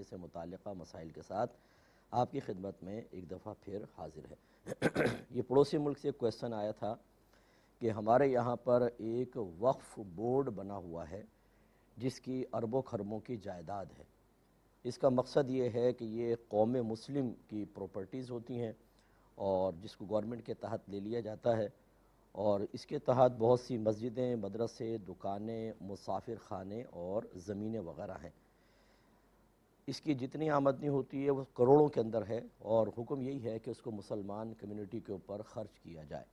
Property سے متعلقہ مسائل کے ساتھ آپ کی خدمت میں ایک دفعہ پھر حاضر ہے۔ یہ پڑوسی ملک سے ایک کویسچن آیا تھا کہ ہمارے یہاں پر ایک وقف بورڈ بنا ہوا ہے جس کی اربوں خربوں کی جائیداد ہے۔ اس کا مقصد یہ ہے کہ یہ قوم مسلم کی پراپرٹیز ہوتی ہیں اور جس کو گورنمنٹ کے تحت لے لیا جاتا ہے، اور اس کے تحت بہت سی مسجدیں، مدرسے، دکانیں، مسافر خانے اور زمینیں وغیرہ ہیں۔ اس کی جتنی آمدنی ہوتی ہے وہ کروڑوں کے اندر ہے، اور حکم یہی ہے کہ اس کو مسلمان کمیونٹی کے اوپر خرچ کیا جائے۔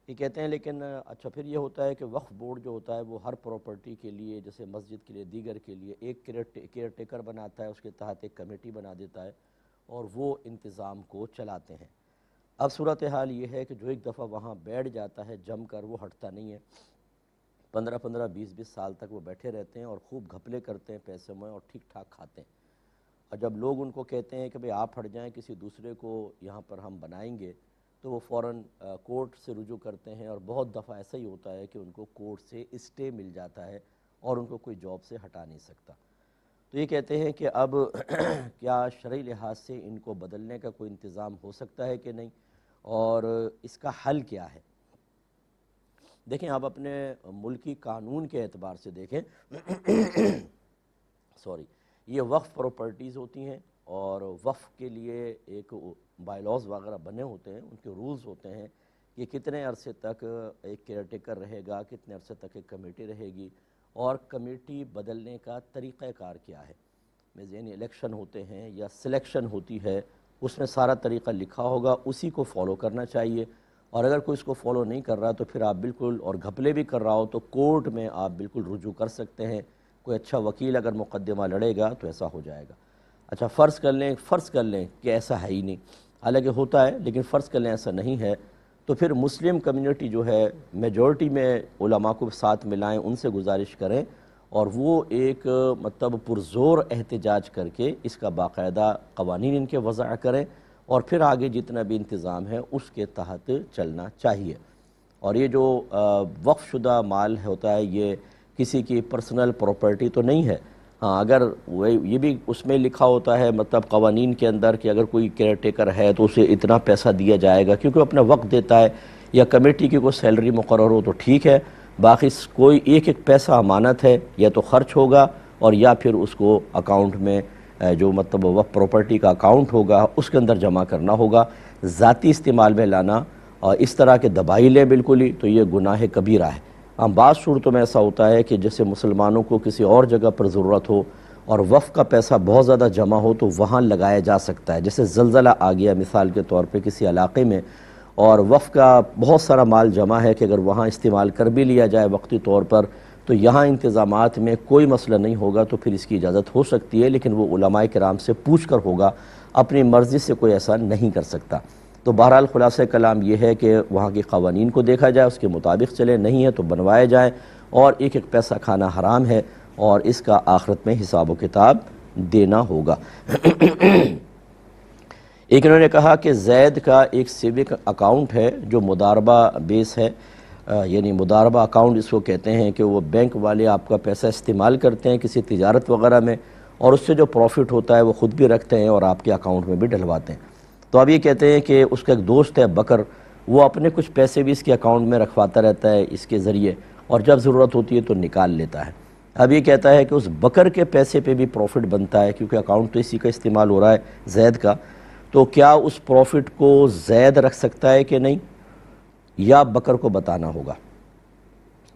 یہ کہتے ہیں لیکن اچھا پھر یہ ہوتا ہے کہ وقف بورڈ جو ہوتا ہے وہ ہر پراپرٹی کے لیے، جیسے مسجد کے لیے، دیگر کے لیے ایک کیئر ٹیکر بناتا ہے، اس کے تحت ایک کمیٹی بنا دیتا ہے اور وہ انتظام کو چلاتے ہیں۔ اب صورتحال یہ ہے کہ جو ایک دفعہ وہاں بیٹھ جاتا ہے جم کر وہ ہٹتا نہیں ہے، 15 20 سال تک وہ بیٹھے رہتے ہیں اور خوب گھپلے کرتے ہیں پیسے میں اور ٹھیک ٹھاک کھاتے ہیں۔ اور جب لوگ ان کو کہتے ہیں کہ بھئی آپ ہٹ جائیں، کسی دوسرے کو یہاں پر ہم بنائیں گے، تو وہ فوراً کورٹ سے رجوع کرتے ہیں، اور بہت دفعہ ایسا ہی ہوتا ہے کہ ان کو کورٹ سے اسٹے مل جاتا ہے اور ان کو کوئی جاب سے ہٹا نہیں سکتا۔ تو یہ کہتے ہیں کہ اب کیا شرعی لحاظ سے ان کو بدلنے کا کوئی انتظام ہو سکتا ہے کہ نہیں، اور اس کا حل کیا ہے؟ دیکھیں آپ اپنے ملکی قانون کے اعتبار سے دیکھیں یہ وقف پراپرٹیز ہوتی ہیں، اور وقف کے لیے ایک بائی لاز وغیرہ بنے ہوتے ہیں، ان کے رولز ہوتے ہیں کہ کتنے عرصے تک ایک کیئر ٹیکر رہے گا، کتنے عرصے تک ایک کمیٹی رہے گی، اور کمیٹی بدلنے کا طریقہ کار کیا ہے۔ یعنی الیکشن ہوتے ہیں یا سلیکشن ہوتی ہے، اس میں سارا طریقہ لکھا ہوگا، اسی کو فالو کرنا چاہیے، اور اگر کوئی اس کو فالو نہیں کر رہا تو پھر آپ بالکل، اور گھپلے بھی کر رہا ہو تو کورٹ میں آپ بالکل رجوع کر سکتے ہیں۔ کوئی اچھا وکیل اگر مقدمہ لڑے گا تو ایسا ہو جائے گا۔ اچھا فرض کر لیں کہ ایسا ہے ہی نہیں، حالانکہ ہوتا ہے لیکن فرض کر لیں ایسا نہیں ہے، تو پھر مسلم کمیونٹی جو ہے میجورٹی میں علماء کو ساتھ ملائیں، ان سے گزارش کریں، اور وہ ایک مطلب پرزور احتجاج کر کے اس کا باقاعدہ قوانین ان کے وضع کریں، اور پھر آگے جتنا بھی انتظام ہے اس کے تحت چلنا چاہیے۔ اور یہ جو وقف شدہ مال ہوتا ہے یہ کسی کی پرسنل پراپرٹی تو نہیں ہے۔ ہاں اگر یہ بھی اس میں لکھا ہوتا ہے مطلب قوانین کے اندر کہ اگر کوئی کیئر ٹیکر ہے تو اسے اتنا پیسہ دیا جائے گا کیونکہ وہ اپنا وقت دیتا ہے، یا کمیٹی کی کوئی سیلری مقرر ہو تو ٹھیک ہے، باقی کوئی ایک پیسہ امانت ہے، یا تو خرچ ہوگا اور یا پھر اس کو اکاؤنٹ میں جو مطلب وقف پراپرٹی کا اکاؤنٹ ہوگا اس کے اندر جمع کرنا ہوگا۔ ذاتی استعمال میں لانا اور اس طرح کے دبائی لیں بالکل ہی، تو یہ گناہ کبیرہ ہے۔ ہاں بعض صورتوں میں ایسا ہوتا ہے کہ جیسے مسلمانوں کو کسی اور جگہ پر ضرورت ہو اور وقف کا پیسہ بہت زیادہ جمع ہو تو وہاں لگایا جا سکتا ہے، جیسے زلزلہ آ گیا مثال کے طور پہ کسی علاقے میں، اور وقف کا بہت سارا مال جمع ہے کہ اگر وہاں استعمال کر بھی لیا جائے وقتی طور پر تو یہاں انتظامات میں کوئی مسئلہ نہیں ہوگا، تو پھر اس کی اجازت ہو سکتی ہے، لیکن وہ علماء کرام سے پوچھ کر ہوگا، اپنی مرضی سے کوئی ایسا نہیں کر سکتا۔ تو بہرحال خلاصہ کلام یہ ہے کہ وہاں کی قوانین کو دیکھا جائے، اس کے مطابق چلے، نہیں ہے تو بنوائے جائیں، اور ایک ایک پیسہ کھانا حرام ہے اور اس کا آخرت میں حساب و کتاب دینا ہوگا۔ ایک انہوں نے کہا کہ زید کا ایک سیونگ اکاؤنٹ ہے جو مضاربہ بیس ہے، یعنی مضاربہ اکاؤنٹ اس کو کہتے ہیں کہ وہ بینک والے آپ کا پیسہ استعمال کرتے ہیں کسی تجارت وغیرہ میں، اور اس سے جو پروفٹ ہوتا ہے وہ خود بھی رکھتے ہیں اور آپ کے اکاؤنٹ میں بھی ڈلواتے ہیں۔ تو اب یہ کہتے ہیں کہ اس کا ایک دوست ہے بکر، وہ اپنے کچھ پیسے بھی اس کے اکاؤنٹ میں رکھواتا رہتا ہے اس کے ذریعے، اور جب ضرورت ہوتی ہے تو نکال لیتا ہے۔ اب یہ کہتا ہے کہ اس بکر کے پیسے پہ بھی پروفٹ بنتا ہے کیونکہ اکاؤنٹ تو اسی کا استعمال ہو رہا ہے زید کا، تو کیا اس پروفٹ کو زید رکھ سکتا ہے کہ نہیں، یا بکر کو بتانا ہوگا؟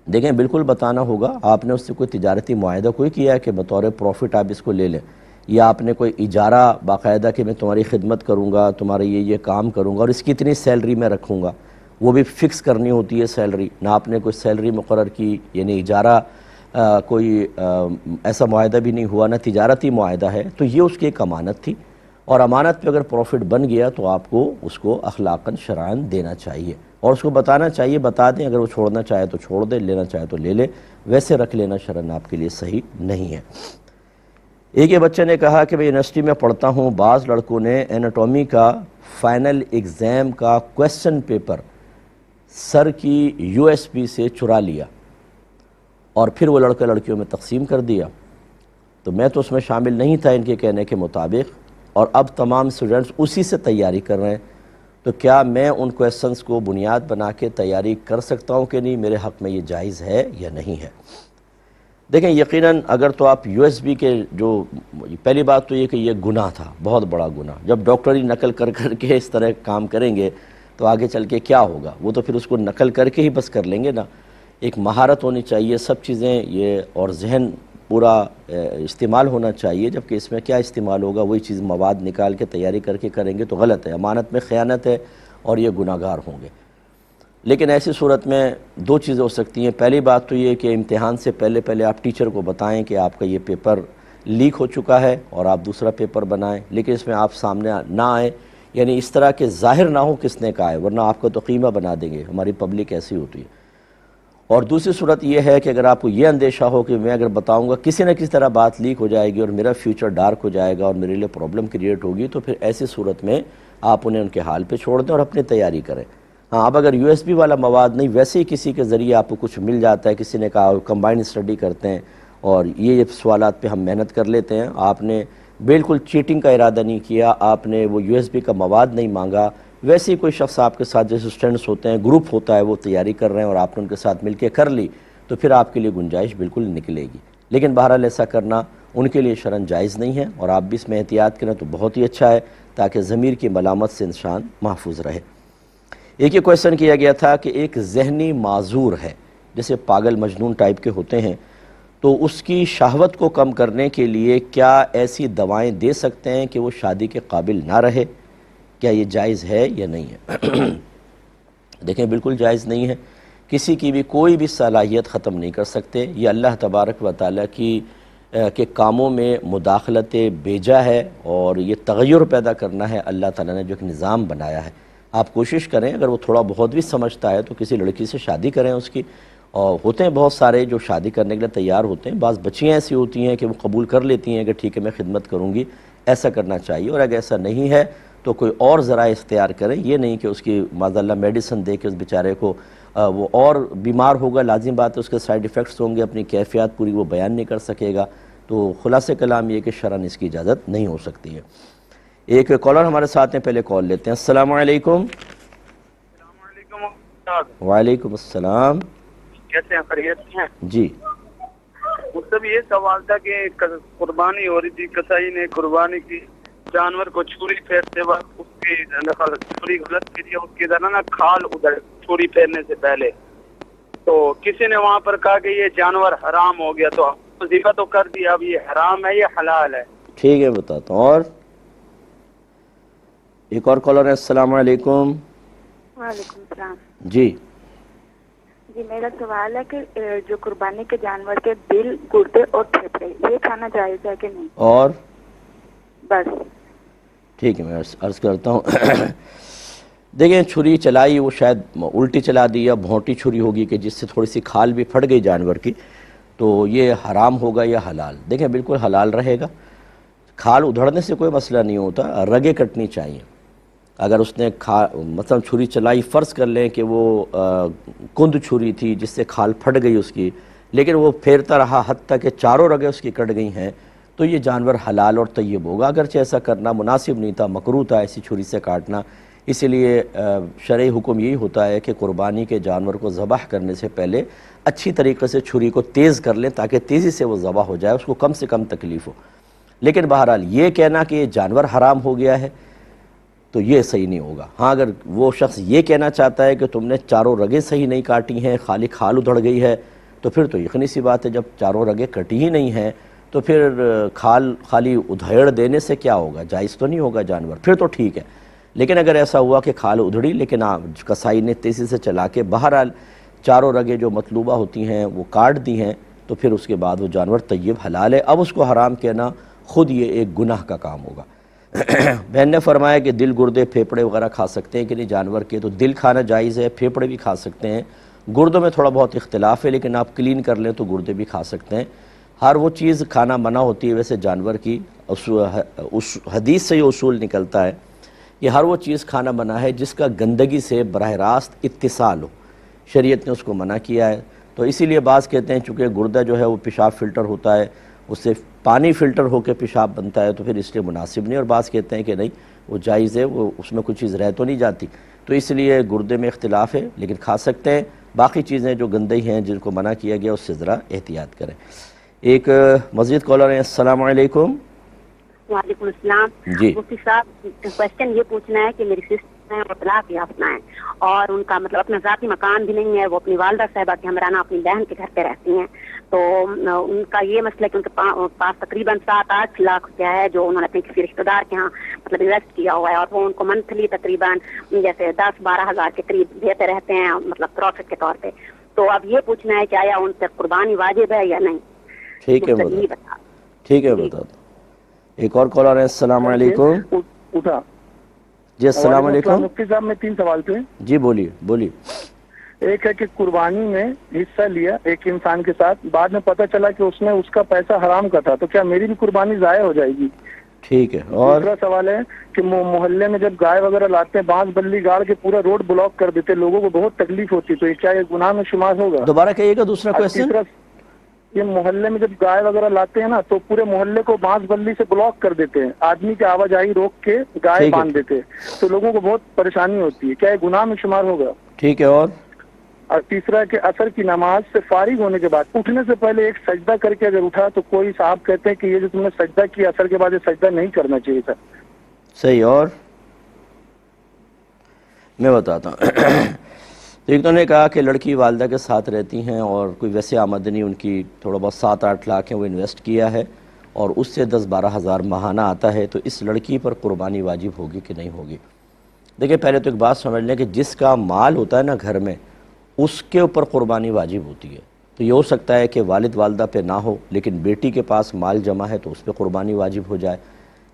دیکھیں بالکل بتانا ہوگا، آپ نے اس سے کوئی تجارتی معاہدہ کوئی کیا ہے کہ بطور پروفٹ آپ اس کو لے لیں، یا آپ نے کوئی اجارہ باقاعدہ کہ میں تمہاری خدمت کروں گا، تمہارے یہ کام کروں گا اور اس کی اتنی سیلری میں رکھوں گا، وہ بھی فکس کرنی ہوتی ہے سیلری، نہ آپ نے کوئی سیلری مقرر کی، یعنی اجارہ کوئی ایسا معاہدہ بھی نہیں ہوا، نہ تجارتی معاہدہ ہے، تو یہ اس کی ایک امانت تھی، اور امانت پہ اگر پروفٹ بن گیا تو آپ کو اس کو اخلاقاً شرعاً دینا چاہیے، اور اس کو بتانا چاہیے، بتا دیں، اگر وہ چھوڑنا چاہے تو چھوڑ دے، لینا چاہے تو لے لے، ویسے رکھ لینا شرعاً آپ کے لیے صحیح نہیں ہے۔ ایک بچے نے کہا کہ میں یونیورسٹی میں پڑھتا ہوں، بعض لڑکوں نے ایناٹومی کا فائنل ایگزام کا کویسچن پیپر سر کی یو ایس بی سے چرا لیا اور پھر وہ لڑکا لڑکیوں میں تقسیم کر دیا، تو میں تو اس میں شامل نہیں تھا ان کے کہنے کے مطابق، اور اب تمام اسٹوڈنٹس اسی سے تیاری کر رہے ہیں، تو کیا میں ان کویسچنس کو بنیاد بنا کے تیاری کر سکتا ہوں کہ نہیں؟ میرے حق میں یہ جائز ہے یا نہیں ہے؟ دیکھیں یقیناً اگر تو آپ یو ایس بی کے جو پہلی بات تو یہ کہ یہ گناہ تھا، بہت بڑا گناہ، جب ڈاکٹری نقل کر کر کے اس طرح کام کریں گے تو آگے چل کے کیا ہوگا؟ وہ تو پھر اس کو نقل کر کے ہی بس کر لیں گے نا۔ ایک مہارت ہونی چاہیے سب چیزیں یہ، اور ذہن پورا استعمال ہونا چاہیے، جبکہ اس میں کیا استعمال ہوگا؟ وہی چیز مواد نکال کے تیاری کر کے کریں گے تو غلط ہے، امانت میں خیانت ہے اور یہ گناہ گار ہوں گے۔ لیکن ایسی صورت میں دو چیزیں ہو سکتی ہیں۔ پہلی بات تو یہ کہ امتحان سے پہلے آپ ٹیچر کو بتائیں کہ آپ کا یہ پیپر لیک ہو چکا ہے اور آپ دوسرا پیپر بنائیں، لیکن اس میں آپ سامنے نہ آئیں، یعنی اس طرح کے ظاہر نہ ہو کس نے کہا ہے، ورنہ آپ کو تو قیمہ بنا دیں گے، ہماری پبلک ایسی ہوتی ہے۔ اور دوسری صورت یہ ہے کہ اگر آپ کو یہ اندیشہ ہو کہ میں اگر بتاؤں گا کسی نہ کسی طرح بات لیک ہو جائے گی اور میرا فیوچر ڈارک ہو جائے گا اور میرے لیے پرابلم کریٹ ہوگی، تو پھر ایسی صورت میں آپ انہیں ان کے حال پہ چھوڑ دیں اور اپنی تیاری کریں۔ ہاں، اب اگر یو ایس بی والا مواد نہیں، ویسے ہی کسی کے ذریعے آپ کو کچھ مل جاتا ہے، کسی نے کہا کمبائنڈ اسٹڈی کرتے ہیں اور یہ سوالات پہ ہم محنت کر لیتے ہیں، آپ نے بالکل چیٹنگ کا ارادہ نہیں کیا، آپ نے وہ یو ایس بی کا مواد نہیں مانگا، ویسے ہی کوئی شخص آپ کے ساتھ جیسے اسٹوڈنٹس ہوتے ہیں، گروپ ہوتا ہے، وہ تیاری کر رہے ہیں اور آپ نے ان کے ساتھ مل کے کر لی، تو پھر آپ کے لیے گنجائش بالکل نکلے گی۔ لیکن بہرحال ایسا کرنا ان کے لیے شرعاً جائز نہیں ہے، اور آپ بھی اس میں احتیاط کریں تو بہت ہی اچھا ہے، تاکہ ضمیر کی ملامت سے انسان محفوظ رہے۔ ایک یہ کویسچن کیا گیا تھا کہ ایک ذہنی معذور ہے، جیسے پاگل مجنون ٹائپ کے ہوتے ہیں، تو اس کی شہوت کو کم کرنے کے لیے کیا ایسی دوائیں دے سکتے ہیں کہ وہ شادی کے قابل نہ رہے؟ کیا یہ جائز ہے یا نہیں ہے؟ دیکھیں بالکل جائز نہیں ہے، کسی کی بھی کوئی بھی صلاحیت ختم نہیں کر سکتے، یہ اللہ تبارک و تعالیٰ کی کے کاموں میں مداخلت بیجا ہے، اور یہ تغیر پیدا کرنا ہے اللہ تعالیٰ نے جو ایک نظام بنایا ہے۔ آپ کوشش کریں، اگر وہ تھوڑا بہت بھی سمجھتا ہے تو کسی لڑکی سے شادی کریں اس کی، اور ہوتے ہیں بہت سارے جو شادی کرنے کے لیے تیار ہوتے ہیں، بعض بچیاں ایسی ہوتی ہیں کہ وہ قبول کر لیتی ہیں کہ ٹھیک ہے میں خدمت کروں گی، ایسا کرنا چاہیے، اور اگر ایسا نہیں ہے تو کوئی اور ذرائع اختیار کریں، یہ نہیں کہ اس کی معاذاللہ میڈیسن دے کے اس بیچارے کو وہ اور بیمار ہوگا، لازم بات ہے اس کے سائیڈ ایفیکٹس ہوں گے، اپنی کیفیات پوری وہ بیان نہیں کر سکے گا، تو خلاصہ کلام یہ کہ شرعاً اس کی اجازت نہیں ہو سکتی ہے۔ ایک کالر ہمارے ساتھ ہیں، پہلے کال لیتے ہیں۔ السلام علیکم۔ السلام علیکم استاد۔ وعلیکم السلام۔ کیسے ہیں؟ خیریت سے ہیں؟ جی مجھ سے بھی یہ سوال تھا کہ قربانی ہو رہی تھی، کسائی نے قربانی کی، جانور کو چھری پھیرتے وقت اس کی چھری غلط پھیری، اس کی ذرا نا کھال ادھر چھری پھیرنے سے پہلے، تو کسی نے وہاں پر کہا کہ یہ جانور حرام ہو گیا، تو وظیفہ تو کر دیا، اب یہ حرام ہے یا حلال ہے؟ ٹھیک ہے بتاتا ہوں۔ اور ایک اور کالر ہے۔ السلام علیکم۔ وعلیکم السلام۔ جی جی میرا سوال ہے کہ جو قربانی کے جانور کے دل، گردے اور پھیپھڑے یہ کھانا جائز ہے کہ نہیں؟ اور بس ٹھیک ہے، میں عرض کرتا ہوں۔ دیکھیں چھری چلائی، وہ شاید الٹی چلا دی یا بھونٹی چھری ہوگی کہ جس سے تھوڑی سی کھال بھی پھٹ گئی جانور کی، تو یہ حرام ہوگا یا حلال؟ دیکھیں بالکل حلال رہے گا، کھال ادھڑنے سے کوئی مسئلہ نہیں ہوتا، رگیں کٹنی چاہیے۔ اگر اس نے مثلا چھری چلائی، فرض کر لیں کہ وہ کند چھری تھی جس سے کھال پھٹ گئی اس کی، لیکن وہ پھیرتا رہا حتیٰ کہ چاروں رگیں اس کی کٹ گئی ہیں، تو یہ جانور حلال اور طیب ہوگا، اگرچہ ایسا کرنا مناسب نہیں تھا، مکروہ تھا ایسی چھری سے کاٹنا۔ اسی لیے شرعی حکم یہی ہوتا ہے کہ قربانی کے جانور کو ذبح کرنے سے پہلے اچھی طریقے سے چھری کو تیز کر لیں تاکہ تیزی سے وہ ذبح ہو جائے، اس کو کم سے کم تکلیف ہو۔ لیکن بہرحال یہ کہنا کہ یہ جانور حرام ہو گیا ہے تو یہ صحیح نہیں ہوگا۔ ہاں اگر وہ شخص یہ کہنا چاہتا ہے کہ تم نے چاروں رگیں صحیح نہیں کاٹی ہیں، خالی کھال ادھڑ گئی ہے، تو پھر تو یقینی سی بات ہے، جب چاروں رگیں کٹی ہی نہیں ہیں تو پھر کھال خالی ادھیڑ دینے سے کیا ہوگا؟ جائز تو نہیں ہوگا جانور، پھر تو ٹھیک ہے۔ لیکن اگر ایسا ہوا کہ کھال ادھڑی لیکن کسائی نے تیزی سے چلا کے بہرحال چاروں رگیں جو مطلوبہ ہوتی ہیں وہ کاٹ دی ہیں، تو پھر اس کے بعد وہ جانور طیب حلال ہے۔ اب اس کو حرام کہنا خود یہ ایک گناہ کا کام ہوگا۔ بہن نے فرمایا کہ دل، گردے، پھیپڑے وغیرہ کھا سکتے ہیں کہ نہیں جانور کے، تو دل کھانا جائز ہے، پھیپڑے بھی کھا سکتے ہیں، گردوں میں تھوڑا بہت اختلاف ہے لیکن آپ کلین کر لیں تو گردے بھی کھا سکتے ہیں۔ ہر وہ چیز کھانا منع ہوتی ہے ویسے جانور کی، اس حدیث سے یہ اصول نکلتا ہے کہ ہر وہ چیز کھانا منع ہے جس کا گندگی سے براہ راست اتصال ہو، شریعت نے اس کو منع کیا ہے۔ تو اسی لیے بعض کہتے ہیں چونکہ گردہ جو ہے وہ پیشاب فلٹر ہوتا ہے، اس سے پانی فلٹر ہو کے پیشاب بنتا ہے تو پھر اس لیے مناسب نہیں، اور بعض کہتے ہیں کہ نہیں وہ جائز ہے، وہ اس میں کچھ چیز رہ تو نہیں جاتی، تو اس لیے گردے میں اختلاف ہے، لیکن کھا سکتے ہیں۔ باقی چیزیں جو گندی ہیں جن کو منع کیا گیا اس سے ذرا احتیاط کریں۔ ایک مزید کالر ہے، السلام علیکم۔ وعلیکم السلام۔ جی مفتی صاحب، کوشچن یہ پوچھنا ہے کہ میری سسٹر ہیں وہ طلاق یافتہ ہیں اور ان کا مطلب اپنا ذاتی مکان بھی نہیں ہے، وہ اپنی والدہ صاحبہ کے ہمراہ اپنی بہن کے گھر پہ رہتی ہیں، تو ان کا یہ مسئلہ ہے کہ ان کے پاس تقریباً 7-8 لاکھ روپیہ ہے جو انہوں نے اپنے کسی رشتہ دار کے ہاں مطلب انویسٹ کیا ہوا ہے، اور وہ ان کو منتھلی تقریباً جیسے 10-12 ہزار کے قریب دیتے رہتے ہیں مطلب پروفٹ کے طور پہ، تو اب یہ پوچھنا ہے کہ آیا ان سے قربانی واجب ہے یا نہیں؟ ٹھیک ہے ٹھیک ہے بتا دو۔ ایک اور کالر ہے، السلام علیکم۔ اٹھا جی السلام علیکم۔ مفتی صاحب میں 3 سوال تھے۔ جی بولیے بولیے۔ ایک ہے کہ قربانی میں حصہ لیا ایک انسان کے ساتھ، بعد میں پتہ چلا کہ اس میں اس کا پیسہ حرام کا تھا، تو کیا میری بھی قربانی ضائع ہو جائے گی؟ ٹھیک ہے۔ اور دوسرا سوال ہے کہ محلے میں جب گائے وغیرہ لاتے ہیں بانس بلی گاڑ کے پورا روڈ بلاک کر دیتے، لوگوں کو بہت تکلیف ہوتی ہے، تو یہ کیا یہ گناہ میں شمار ہوگا؟ دوبارہ کہیے گا دوسرا کویشچن۔ تیسرا، یہ محلے میں جب گائے وغیرہ لاتے ہیں نا تو پورے محلے کو بانس بلی سے بلاک کر دیتے ہیں، آدمی کی آواجائی روک کے گائے باندھ دیتے ہیں، تو لوگوں کو بہت پریشانی ہوتی ہے، کیا یہ گناہ میں شمار ہوگا؟ ٹھیک ہے۔ اور تیسرا کہ عصر کی نماز سے فارغ ہونے کے بعد اٹھنے سے پہلے ایک سجدہ کر کے اگر اٹھا تو کوئی صاحب کہتے ہیں کہ یہ جو تم نے سجدہ کیا عصر کے بعد یہ سجدہ نہیں کرنا چاہیے تھا۔ صحیح۔ اور میں بتاتا ہوں۔ تو ایک تو نے کہا کہ لڑکی والدہ کے ساتھ رہتی ہیں اور کوئی ویسے آمدنی ان کی تھوڑا بہت 7-8 لاکھ ہے وہ انویسٹ کیا ہے اور اس سے 10-12 ہزار ماہانہ آتا ہے، تو اس لڑکی پر قربانی واجب ہوگی کہ نہیں ہوگی؟ دیکھیں پہلے تو ایک بات سمجھ لیں کہ جس کا مال ہوتا ہے نا گھر میں اس کے اوپر قربانی واجب ہوتی ہے، تو یہ ہو سکتا ہے کہ والد والدہ پہ نہ ہو لیکن بیٹی کے پاس مال جمع ہے تو اس پہ قربانی واجب ہو جائے،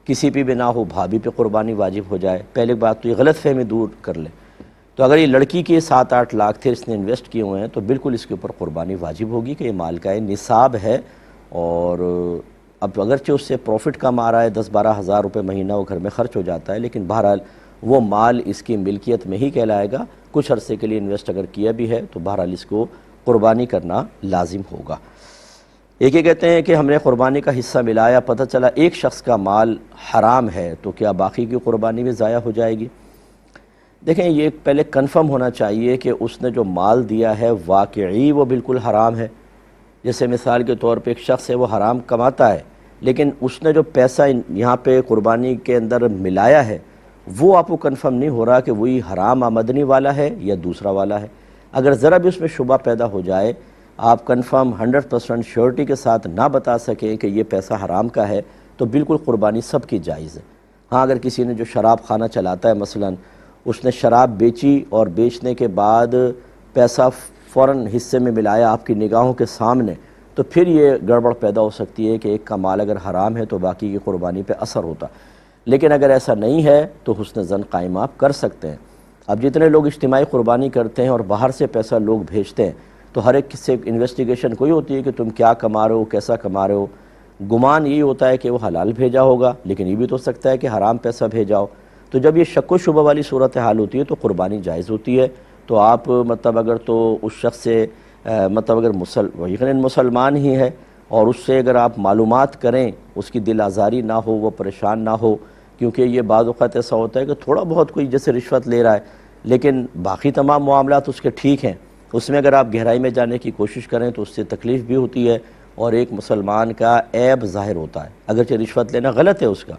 کسی پہ بھی نہ ہو بھابھی پہ قربانی واجب ہو جائے۔ پہلے بات تو یہ غلط فہمی دور کر لیں، تو اگر یہ لڑکی کے 7-8 لاکھ تھے اس نے انویسٹ کیے ہوئے ہیں تو بالکل اس کے اوپر قربانی واجب ہوگی کہ یہ مال کا نصاب ہے، اور اب اگرچہ اس سے پروفٹ کم آ رہا ہے 10-12 ہزار روپے مہینہ وہ گھر میں خرچ ہو جاتا ہے، لیکن بہرحال وہ مال اس کی ملکیت میں ہی کہلائے گا، کچھ عرصے کے لیے انویسٹ اگر کیا بھی ہے تو بہرحال اس کو قربانی کرنا لازم ہوگا۔ ایک یہ کہتے ہیں کہ ہم نے قربانی کا حصہ ملایا، پتہ چلا ایک شخص کا مال حرام ہے، تو کیا باقی کی قربانی بھی ضائع ہو جائے گی؟ دیکھیں یہ پہلے کنفرم ہونا چاہیے کہ اس نے جو مال دیا ہے واقعی وہ بالکل حرام ہے۔ جیسے مثال کے طور پہ ایک شخص ہے وہ حرام کماتا ہے لیکن اس نے جو پیسہ یہاں پہ قربانی کے اندر ملایا ہے وہ آپ کو کنفرم نہیں ہو رہا کہ وہی حرام آمدنی والا ہے یا دوسرا والا ہے۔ اگر ذرا بھی اس میں شبہ پیدا ہو جائے، آپ کنفرم 100% شیورٹی کے ساتھ نہ بتا سکیں کہ یہ پیسہ حرام کا ہے، تو بالکل قربانی سب کی جائز ہے۔ ہاں اگر کسی نے جو شراب خانہ چلاتا ہے مثلا اس نے شراب بیچی اور بیچنے کے بعد پیسہ فوراً حصے میں ملایا آپ کی نگاہوں کے سامنے، تو پھر یہ گڑبڑ پیدا ہو سکتی ہے کہ ایک کا مال اگر حرام ہے تو باقی کی قربانی پہ اثر ہوتا، لیکن اگر ایسا نہیں ہے تو حسن ظن قائم آپ کر سکتے ہیں۔ اب جتنے لوگ اجتماعی قربانی کرتے ہیں اور باہر سے پیسہ لوگ بھیجتے ہیں تو ہر ایک سے انویسٹیگیشن کوئی ہوتی ہے کہ تم کیا کما رہے ہو، کیسا کما رہے ہو، گمان یہی ہوتا ہے کہ وہ حلال بھیجا ہوگا، لیکن یہ بھی تو ہو سکتا ہے کہ حرام پیسہ بھیجا ہو۔ تو جب یہ شک و شبہ والی صورتحال ہوتی ہے تو قربانی جائز ہوتی ہے۔ تو آپ مطلب اگر تو اس شخص سے مطلب اگر یقیناً مسلمان ہی ہے اور اس سے اگر آپ معلومات کریں، اس کی دل آزاری نہ ہو، وہ پریشان نہ ہو، کیونکہ یہ بعض اوقات ایسا ہوتا ہے کہ تھوڑا بہت کوئی جیسے رشوت لے رہا ہے لیکن باقی تمام معاملات اس کے ٹھیک ہیں، اس میں اگر آپ گہرائی میں جانے کی کوشش کریں تو اس سے تکلیف بھی ہوتی ہے اور ایک مسلمان کا عیب ظاہر ہوتا ہے۔ اگرچہ رشوت لینا غلط ہے اس کا،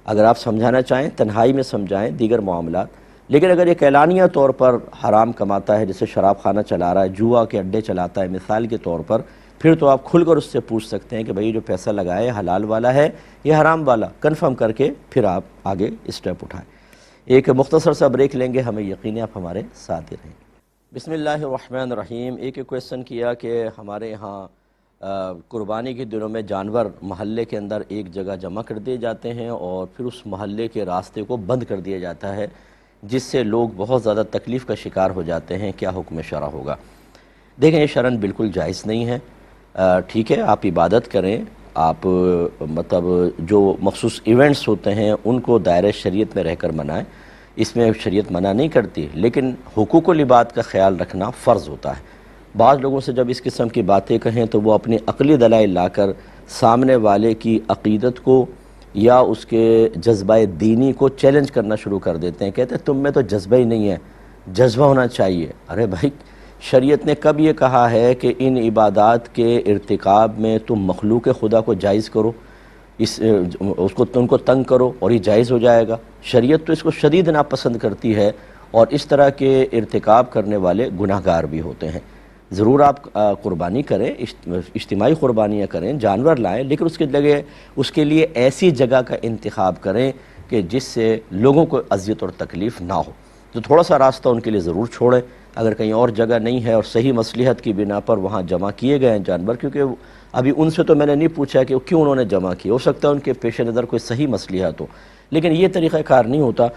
اگر آپ سمجھانا چاہیں تنہائی میں سمجھائیں دیگر معاملات، لیکن اگر ایک اعلانیہ طور پر حرام کماتا ہے جیسے شراب خانہ چلا رہا ہے، جوا کے اڈے چلاتا ہے مثال کے طور پر، پھر تو آپ کھل کر اس سے پوچھ سکتے ہیں کہ بھئی جو پیسہ لگائے حلال والا ہے یا حرام والا، کنفرم کر کے پھر آپ آگے اسٹیپ اٹھائیں۔ ایک مختصر سا بریک لیں گے، ہمیں یقین ہے آپ ہمارے ساتھ ہی رہیں گے۔ بسم اللہ الرحمن الرحیم۔ ایک کویسچن کیا کہ ہمارے یہاں قربانی کے دنوں میں جانور محلے کے اندر ایک جگہ جمع کر دیے جاتے ہیں اور پھر اس محلے کے راستے کو بند کر دیا جاتا ہے جس سے لوگ بہت زیادہ تکلیف کا شکار ہو جاتے ہیں، کیا حکم شرع ہوگا؟ دیکھیں یہ شرعاً بالکل جائز نہیں ہے۔ ٹھیک ہے آپ عبادت کریں، آپ مطلب جو مخصوص ایونٹس ہوتے ہیں ان کو دائرہ شریعت میں رہ کر منائیں، اس میں شریعت منع نہیں کرتی، لیکن حقوق العباد کا خیال رکھنا فرض ہوتا ہے۔ بعض لوگوں سے جب اس قسم کی باتیں کہیں تو وہ اپنی عقلی دلائل لا کر سامنے والے کی عقیدت کو یا اس کے جذبہ دینی کو چیلنج کرنا شروع کر دیتے ہیں. کہتے ہیں تم میں تو جذبہ ہی نہیں ہے, جذبہ ہونا چاہیے. ارے بھائی, شریعت نے کب یہ کہا ہے کہ ان عبادات کے ارتکاب میں تم مخلوق خدا کو جائز کرو, ان کو تنگ کرو اور یہ جائز ہو جائے گا؟ شریعت تو اس کو شدید ناپسند کرتی ہے, اور اس طرح کے ارتکاب کرنے والے گناہ گار بھی ہوتے ہیں. ضرور آپ قربانی کریں, اجتماعی قربانیاں کریں, جانور لائیں, لیکن اس کے لیے ایسی جگہ کا انتخاب کریں کہ جس سے لوگوں کو اذیت اور تکلیف نہ ہو. تو تھوڑا سا راستہ ان کے لیے ضرور چھوڑیں. اگر کہیں اور جگہ نہیں ہے اور صحیح مصلحت کی بنا پر وہاں جمع کیے گئے ہیں جانور, کیونکہ ابھی ان سے تو میں نے نہیں پوچھا کہ کیوں انہوں نے جمع کیا, ہو سکتا ہے ان کے پیش نظر کوئی صحیح مصلحت ہو, لیکن یہ طریقہ کار نہیں ہوتا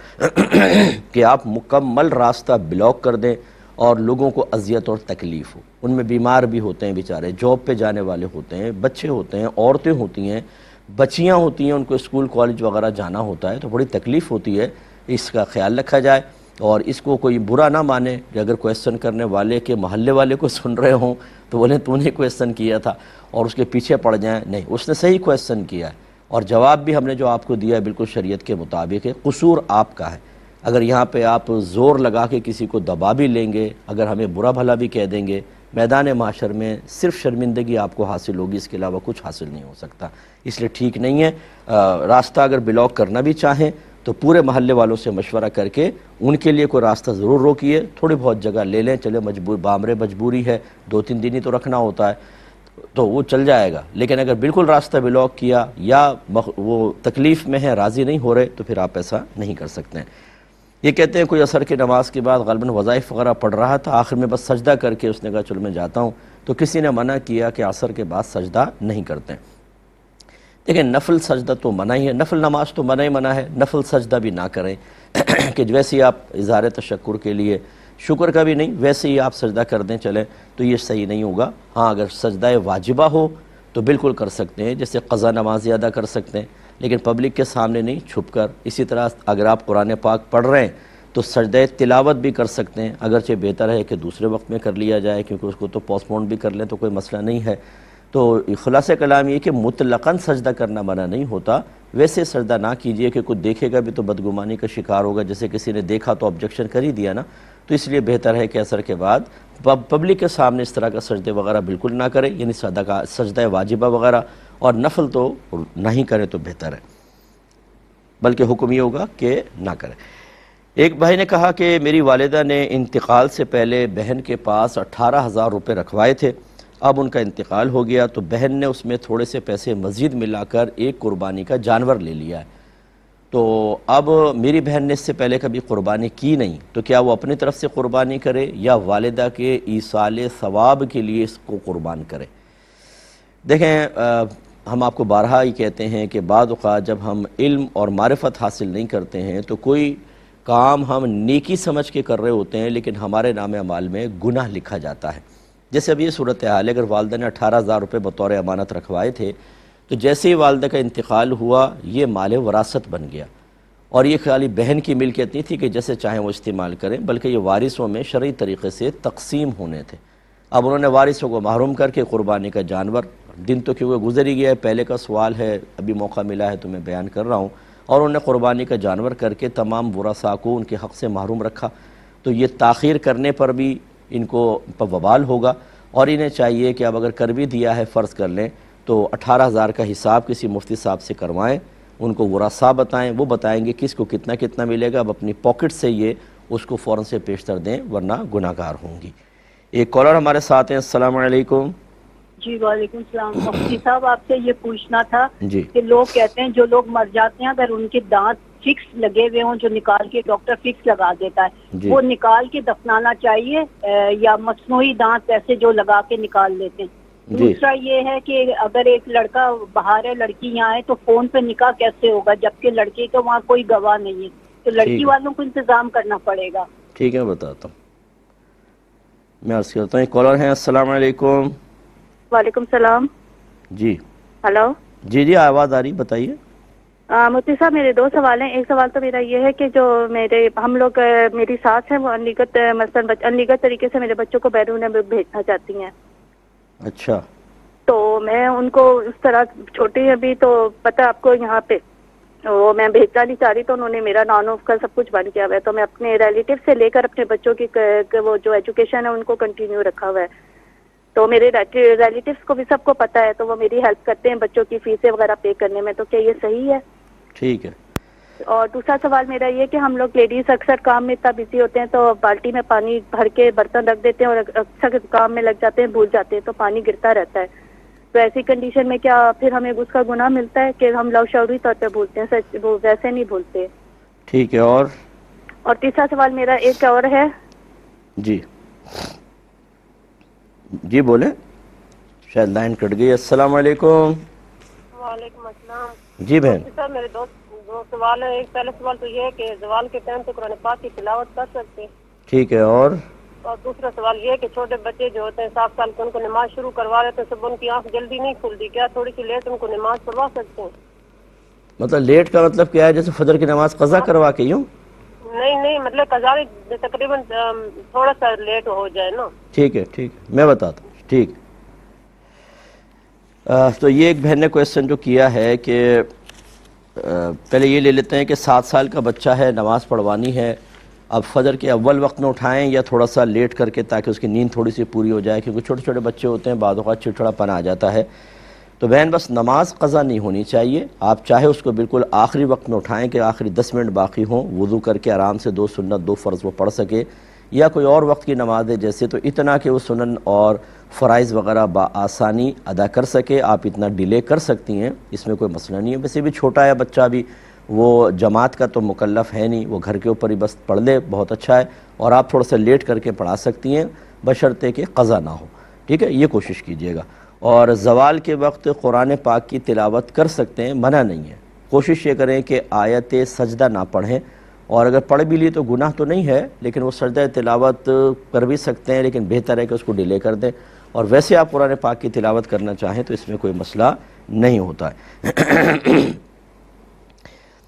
کہ آپ مکمل راستہ بلاک کر دیں اور لوگوں کو اذیت اور تکلیف ہو. ان میں بیمار بھی ہوتے ہیں بیچارے, جاب پہ جانے والے ہوتے ہیں, بچے ہوتے ہیں, عورتیں ہوتی ہیں, بچیاں ہوتی ہیں, ان کو اسکول کالج وغیرہ جانا ہوتا ہے, تو بڑی تکلیف ہوتی ہے. اس کا خیال رکھا جائے, اور اس کو کوئی برا نہ مانے کہ اگر کویسچن کرنے والے کے محلے والے کو سن رہے ہوں تو بولیں تو نے کویسچن کیا تھا اور اس کے پیچھے پڑ جائیں. نہیں, اس نے صحیح کویسچن کیا ہے, اور جواب بھی ہم نے جو آپ کو دیا ہے بالکل شریعت کے مطابق ہے. قصور آپ کا ہے. اگر یہاں پہ آپ زور لگا کے کسی کو دبا بھی لیں گے, اگر ہمیں برا بھلا بھی کہہ دیں گے, میدان معاشر میں صرف شرمندگی آپ کو حاصل ہوگی, اس کے علاوہ کچھ حاصل نہیں ہو سکتا. اس لیے ٹھیک نہیں ہے. راستہ اگر بلاک کرنا بھی چاہیں تو پورے محلے والوں سے مشورہ کر کے ان کے لیے کوئی راستہ ضرور روکیے. تھوڑی بہت جگہ لے لیں, چلے مجبوری ہے, 2-3 دن ہی تو رکھنا ہوتا ہے, تو وہ چل جائے گا. لیکن اگر بالکل راستہ بلاک کیا یا وہ تکلیف میں ہے, راضی نہیں ہو رہے, تو پھر آپ ایسا نہیں کر سکتے ہیں. یہ کہتے ہیں کوئی عصر کی نماز کے بعد غالباً وظائف وغیرہ پڑھ رہا تھا, آخر میں بس سجدہ کر کے اس نے کہا چلو میں جاتا ہوں, تو کسی نے منع کیا کہ عصر کے بعد سجدہ نہیں کرتے. دیکھیں, نفل سجدہ تو منع ہی ہے, نفل نماز تو منع ہے, نفل سجدہ بھی نہ کریں کہ ویسے ہی آپ اظہار تشکر کے لیے, شکر کا بھی نہیں, ویسے ہی آپ سجدہ کر دیں چلیں, تو یہ صحیح نہیں ہوگا. ہاں, اگر سجدہ واجبہ ہو تو بالکل کر سکتے ہیں, جیسے قضا نماز ادا کر سکتے ہیں, لیکن پبلک کے سامنے نہیں, چھپ کر. اسی طرح اگر آپ قرآن پاک پڑھ رہے ہیں تو سجدہ تلاوت بھی کر سکتے ہیں, اگرچہ بہتر ہے کہ دوسرے وقت میں کر لیا جائے, کیونکہ اس کو تو پوسٹ پون بھی کر لیں تو کوئی مسئلہ نہیں ہے. تو خلاصہ کلام یہ کہ مطلقاً سجدہ کرنا منع نہیں ہوتا, ویسے سجدہ نہ کیجئے کہ کوئی دیکھے گا بھی تو بدگمانی کا شکار ہوگا, جیسے کسی نے دیکھا تو آبجیکشن کر ہی دیا نا. تو اس لیے بہتر ہے کہ عصر کے بعد پبلک کے سامنے اس طرح کا سجدے وغیرہ بالکل نہ کرے, یعنی سجدہ واجبہ وغیرہ, اور نفل تو نہیں کرے تو بہتر ہے, بلکہ حکم یہ ہوگا کہ نہ کرے. ایک بھائی نے کہا کہ میری والدہ نے انتقال سے پہلے بہن کے پاس 18,000 روپے رکھوائے تھے, اب ان کا انتقال ہو گیا تو بہن نے اس میں تھوڑے سے پیسے مزید ملا کر ایک قربانی کا جانور لے لیا ہے. تو اب میری بہن نے اس سے پہلے کبھی قربانی کی نہیں, تو کیا وہ اپنی طرف سے قربانی کرے یا والدہ کے ایصال ثواب کے لیے اس کو قربان کرے؟ دیکھیں, ہم آپ کو بارہا ہی کہتے ہیں کہ بعض اوقات جب ہم علم اور معرفت حاصل نہیں کرتے ہیں تو کوئی کام ہم نیکی سمجھ کے کر رہے ہوتے ہیں, لیکن ہمارے نام اعمال میں گناہ لکھا جاتا ہے. جیسے اب یہ صورتحال ہے, اگر والدہ نے 18,000 روپے بطور امانت رکھوائے تھے, تو جیسے ہی والدہ کا انتقال ہوا یہ مال وراثت بن گیا, اور یہ خالی بہن کی ملکیت نہیں تھی کہ جیسے چاہیں وہ استعمال کریں, بلکہ یہ وارثوں میں شرعی طریقے سے تقسیم ہونے تھے. اب انہوں نے وارثوں کو محروم کر کے قربانی کا جانور, دن تو کیونکہ گزر ہی گیا ہے, پہلے کا سوال ہے, ابھی موقع ملا ہے تو میں بیان کر رہا ہوں, اور انہوں نے قربانی کا جانور کر کے تمام ورثاء کو ان کے حق سے محروم رکھا. تو یہ تاخیر کرنے پر بھی ان کو وبال ہوگا, اور انہیں چاہیے کہ اب اگر کر بھی دیا ہے, فرض کر لیں, تو 18,000 کا حساب کسی مفتی صاحب سے کروائیں, ان کو ورثاء بتائیں, وہ بتائیں گے کس کو کتنا کتنا ملے گا, اب اپنی پاکٹ سے یہ اس کو فوراً سے پیشتر دیں, ورنہ گناہ گار ہوں گی. ایک کالر ہمارے ساتھ ہیں. السلام علیکم. جی وعلیکم السلام. مفتی صاحب, آپ سے یہ پوچھنا تھا جی کہ لوگ کہتے ہیں جو لوگ مر جاتے ہیں اگر ان کے دانت فکس لگے ہوئے ہوں, جو نکال کے ڈاکٹر فکس لگا دیتا ہے, جی. وہ نکال کے دفنانا چاہیے یا مصنوعی دانت ایسے جو لگا کے نکال لیتے ہیں؟ جی. دوسرا یہ ہے کہ اگر ایک لڑکا باہر ہے, لڑکی یہاں ہے, تو فون پہ نکاح کیسے ہوگا جبکہ لڑکے کا وہاں کوئی گواہ نہیں ہے؟ تو لڑکی والوں کو انتظام کرنا پڑے گا. ٹھیک ہے, بتاتا ہوں, میں عرض کرتا ہوں. ایک کالر ہیں. السلام علیکم. وعلیکم السلام. جی ہلو. جی آواز آ رہی, بتائیے. مفتی صاحب, میرے 2 سوال ہیں. ایک سوال تو میرا یہ ہے کہ جو ہم لوگ, میری ساس ہیں, وہ انلیگل طریقے سے میرے بچوں کو بیرون بھیجنا چاہتی ہیں. اچھا. تو میں ان کو اس طرح چھوٹی ابھی تو پتہ آپ کو یہاں پہ وہ میں بھیجنا نہیں چاہ رہی، تو انہوں نے میرا نان آف کا سب کچھ بند کیا ہوا ہے، تو میں اپنے ریلیٹیو سے لے کر اپنے بچوں کی وہ جو ایجوکیشن ہے ان کو کنٹینیو رکھا ہوا ہے. تو میرے ریلیٹیوز کو بھی سب کو پتہ ہے، تو وہ میری ہیلپ کرتے ہیں بچوں کی فیسیں وغیرہ پے کرنے میں. تو کیا یہ صحیح ہے؟ ٹھیک ہے. اور دوسرا سوال میرا یہ کہ ہم لوگ لیڈیز اکثر کام میں اتنا بزی ہوتے ہیں تو بالٹی میں پانی بھر کے برتن رکھ دیتے ہیں اور اکثر کام میں لگ جاتے ہیں، بھول جاتے ہیں، تو پانی گرتا رہتا ہے. تو ایسی کنڈیشن میں کیا پھر ہمیں اس کا گناہ ملتا ہے کہ ہم لوگ شعوری طور پہ بھولتے ہیں؟ سچ وہ ویسے نہیں بھولتے. ٹھیک ہے. اور تیسرا سوال میرا ایک اور ہے. جی بولیں، شاید لائن کٹ گئی. السلام علیکم. وعلیکم السلام. جی بہن. سر میرے دو سوال ہیں. ایک پہلا سوال تو یہ ہے کہ زوال کے ٹائم تو قرآن پاک کی تلاوت کر سکتے ہیں. ٹھیک ہے. اور دوسرا سوال یہ ہے کہ چھوٹے بچے جو ہوتے ہیں 7 سال کے، ان کو نماز شروع کروا رہے ہیں، سب ان کی آنکھ جلدی نہیں کھلتی، کیا تھوڑی سی لیٹ ان کو نماز پڑھوا سکتے ہیں؟ مطلب لیٹ کا مطلب کیا ہے؟ جیسے فجر کی نماز قضا کروا کے یوں؟ نہیں مطلب قضا تقریباً تھوڑا سا لیٹ ہو جائے نا. ٹھیک ہے میں بتاتا ہوں. ٹھیک. تو یہ ایک بہن نے کویسچن جو کیا ہے کہ پہلے یہ لے لیتے ہیں کہ 7 سال کا بچہ ہے، نماز پڑھوانی ہے، اب فجر کے اول وقت میں اٹھائیں یا تھوڑا سا لیٹ کر کے تاکہ اس کی نیند تھوڑی سی پوری ہو جائے، کیونکہ چھوٹے چھوٹے بچے ہوتے ہیں، بعض اوقات چڑچڑا پن آ جاتا ہے. تو بہن بس نماز قضا نہیں ہونی چاہیے. آپ چاہے اس کو بالکل آخری وقت میں اٹھائیں کہ آخری 10 منٹ باقی ہوں، وضو کر کے آرام سے 2 سنت 2 فرض وہ پڑھ سکے، یا کوئی اور وقت کی نماز ہے جیسے، تو اتنا کہ وہ سنن اور فرائض وغیرہ بآسانی ادا کر سکے. آپ اتنا ڈیلے کر سکتی ہیں، اس میں کوئی مسئلہ نہیں ہے. ویسے بھی چھوٹا ہے بچہ بھی، وہ جماعت کا تو مکلف ہے نہیں، وہ گھر کے اوپر ہی بس پڑھ لے، بہت اچھا ہے. اور آپ تھوڑا سا لیٹ کر کے پڑھا سکتی ہیں بشرطے کہ قضا نہ ہو. ٹھیک ہے، یہ کوشش کیجئے گا. اور زوال کے وقت قرآن پاک کی تلاوت کر سکتے ہیں، منع نہیں ہے. کوشش یہ کریں کہ آیت سجدہ نہ پڑھیں، اور اگر پڑھ بھی لی تو گناہ تو نہیں ہے، لیکن وہ سجدہ تلاوت کر بھی سکتے ہیں، لیکن بہتر ہے کہ اس کو ڈیلے کر دیں. اور ویسے آپ قرآن پاک کی تلاوت کرنا چاہیں تو اس میں کوئی مسئلہ نہیں ہوتا ہے.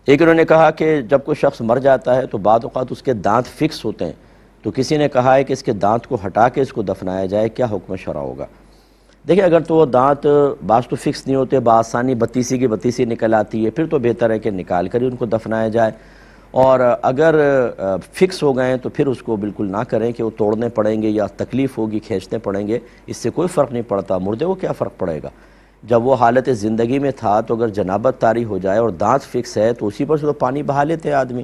ایک انہوں نے کہا کہ جب کوئی شخص مر جاتا ہے تو بعض اوقات اس کے دانت فکس ہوتے ہیں، تو کسی نے کہا ہے کہ اس کے دانت کو ہٹا کے اس کو دفنایا جائے، کیا حکم شرع ہوگا؟ دیکھیں اگر تو وہ دانت بعض تو فکس نہیں ہوتے، بآسانی بتیسی کی بتیسی نکل آتی ہے، پھر تو بہتر ہے کہ نکال کر ہی ان کو دفنایا جائے. اور اگر فکس ہو گئے ہیں تو پھر اس کو بالکل نہ کریں کہ وہ توڑنے پڑیں گے یا تکلیف ہوگی، کھینچنے پڑیں گے، اس سے کوئی فرق نہیں پڑتا. مردے کو کیا فرق پڑے گا؟ جب وہ حالت زندگی میں تھا تو اگر جنابت طاری ہو جائے اور دانت فکس ہے تو اسی پر سے تو پانی بہا لیتے آدمی.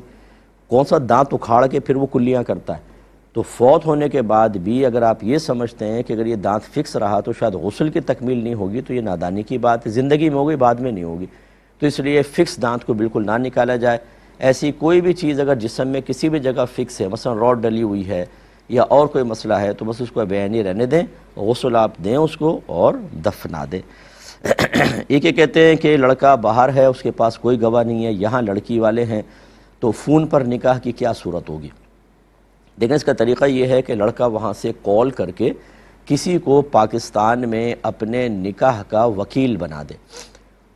کون سا دانت اکھاڑ کے پھر وہ کلیاں کرتا ہے؟ تو فوت ہونے کے بعد بھی اگر آپ یہ سمجھتے ہیں کہ اگر یہ دانت فکس رہا تو شاید غسل کی تکمیل نہیں ہوگی، تو یہ نادانی کی بات ہے. زندگی میں ہوگی، بعد میں نہیں ہوگی. تو اس لیے فکس دانت کو بالکل نہ نکالا جائے. ایسی کوئی بھی چیز اگر جسم میں کسی بھی جگہ فکس ہے، مثلا راڈ ڈلی ہوئی ہے یا اور کوئی مسئلہ ہے، تو بس اس کو بیانی رہنے دیں، غسل آپ دیں اس کو اور دفنا دیں. ایک یہ کہتے ہیں کہ لڑکا باہر ہے، اس کے پاس کوئی گواہ نہیں ہے، یہاں لڑکی والے ہیں، تو فون پر نکاح کی کیا صورت ہوگی؟ دیکھیں اس کا طریقہ یہ ہے کہ لڑکا وہاں سے کال کر کے کسی کو پاکستان میں اپنے نکاح کا وکیل بنا دے.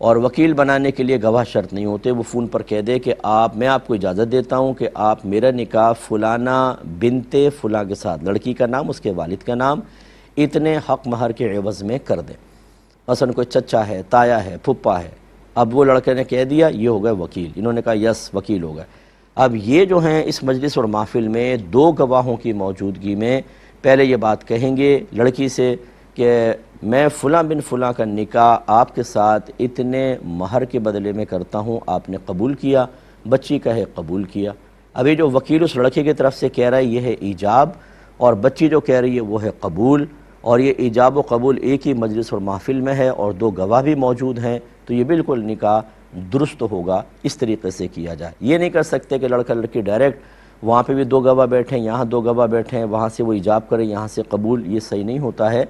اور وکیل بنانے کے لیے گواہ شرط نہیں ہوتے. وہ فون پر کہہ دے کہ میں آپ کو اجازت دیتا ہوں کہ آپ میرا نکاح فلانا بنت فلاں کے ساتھ، لڑکی کا نام، اس کے والد کا نام، اتنے حق مہر کے عوض میں کر دیں. مثلا کوئی چچا ہے، تایا ہے، پھپھا ہے. اب وہ لڑکے نے کہہ دیا، یہ ہو گئے وکیل. انہوں نے کہا یس وکیل ہو گئے. اب یہ جو ہیں اس مجلس اور محفل میں 2 گواہوں کی موجودگی میں پہلے یہ بات کہیں گے لڑکی سے کہ میں فلاں بن فلاں کا نکاح آپ کے ساتھ اتنے مہر کے بدلے میں کرتا ہوں، آپ نے قبول کیا؟ بچی کہے قبول کیا. ابھی جو وکیل اس لڑکے کی طرف سے کہہ رہا ہے یہ ہے ایجاب، اور بچی جو کہہ رہی ہے وہ ہے قبول. اور یہ ایجاب و قبول ایک ہی مجلس اور محفل میں ہے اور 2 گواہ بھی موجود ہیں، تو یہ بالکل نکاح درست ہوگا. اس طریقے سے کیا جائے. یہ نہیں کر سکتے کہ لڑکا لڑکی ڈائریکٹ وہاں پہ بھی 2 گواہ بیٹھیں، یہاں 2 گواہ بیٹھیں، وہاں سے وہ ایجاب کریں، یہاں سے قبول. یہ صحیح نہیں ہوتا ہے.